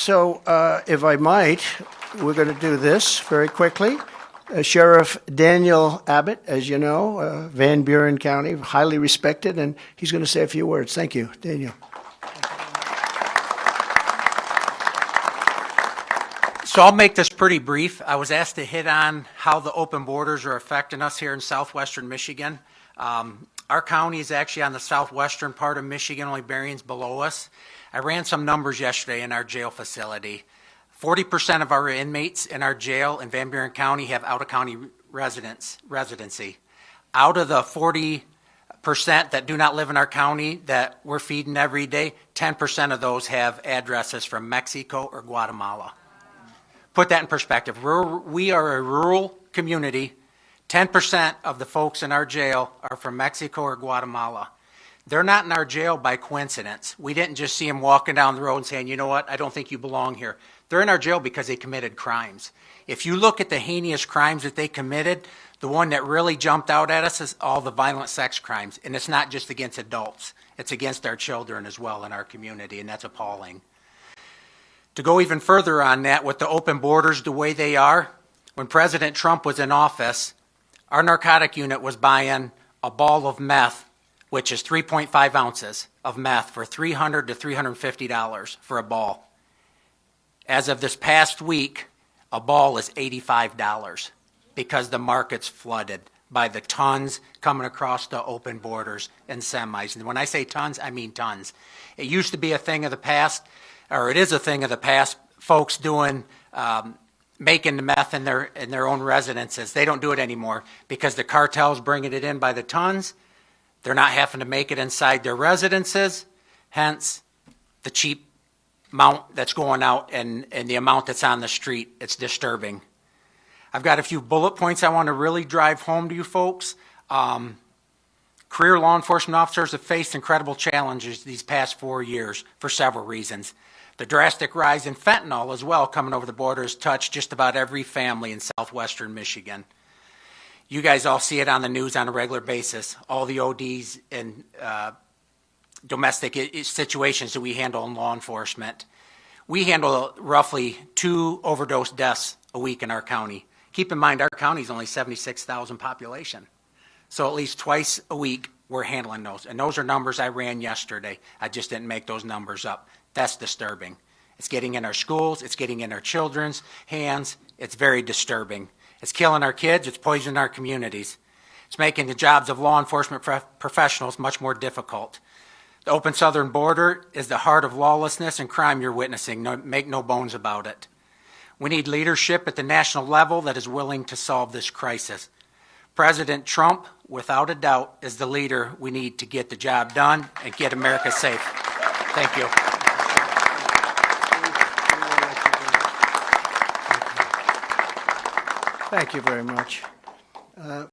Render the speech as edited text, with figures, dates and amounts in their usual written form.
So if I might, we're going to do this very quickly. Sheriff Daniel Abbott, as you know, Van Buren County, highly respected, and he's going to say a few words. Thank you, Daniel. So I'll make this pretty brief. I was asked to hit on how the open borders are affecting us here in southwestern Michigan. Our county is actually on the southwestern part of Michigan, only Berrien's below us. I ran some numbers yesterday in our jail facility. 40% of our inmates in our jail in Van Buren County have out-of-county residency. Out of the 40% that do not live in our county that we're feeding every day, 10% of those have addresses from Mexico or Guatemala. Put that in perspective. We are a rural community. 10% of the folks in our jail are from Mexico or Guatemala. They're not in our jail by coincidence. We didn't just see them walking down the road and saying, you know what, I don't think you belong here. They're in our jail because they committed crimes. If you look at the heinous crimes that they committed, the one that really jumped out at us is all the violent sex crimes. And it's not just against adults. It's against our children as well in our community, and that's appalling. To go even further on that, with the open borders the way they are, when President Trump was in office, our narcotic unit was buying a ball of meth, which is 3.5 ounces of meth, for $300 to $350 for a ball. As of this past week, a ball is $85 because the market's flooded by the tons coming across the open borders and semis. And when I say tons, I mean tons. It used to be a thing of the past, or it is a thing of the past, folks doing making the meth in their own residences. They don't do it anymore because the cartel's bringing it in by the tons. They're not having to make it inside their residences, hence the cheap amount that's going out and the amount that's on the street. It's disturbing. I've got a few bullet points I want to really drive home to you folks. Career law enforcement officers have faced incredible challenges these past 4 years for several reasons. The drastic rise in fentanyl as well coming over the border has touched just about every family in southwestern Michigan. You guys all see it on the news on a regular basis, all the ODs and domestic situations that we handle in law enforcement. We handle roughly 2 overdose deaths a week in our county. Keep in mind, our county is only 76,000 population. So at least twice a week, we're handling those. And those are numbers I ran yesterday. I just didn't make those numbers up. That's disturbing. It's getting in our schools. It's getting in our children's hands. It's very disturbing. It's killing our kids. It's poisoning our communities. It's making the jobs of law enforcement professionals much more difficult. The open southern border is the heart of lawlessness and crime you're witnessing. Make no bones about it. We need leadership at the national level that is willing to solve this crisis. President Trump, without a doubt, is the leader we need to get the job done and get America safe. Thank you. Thank you very much.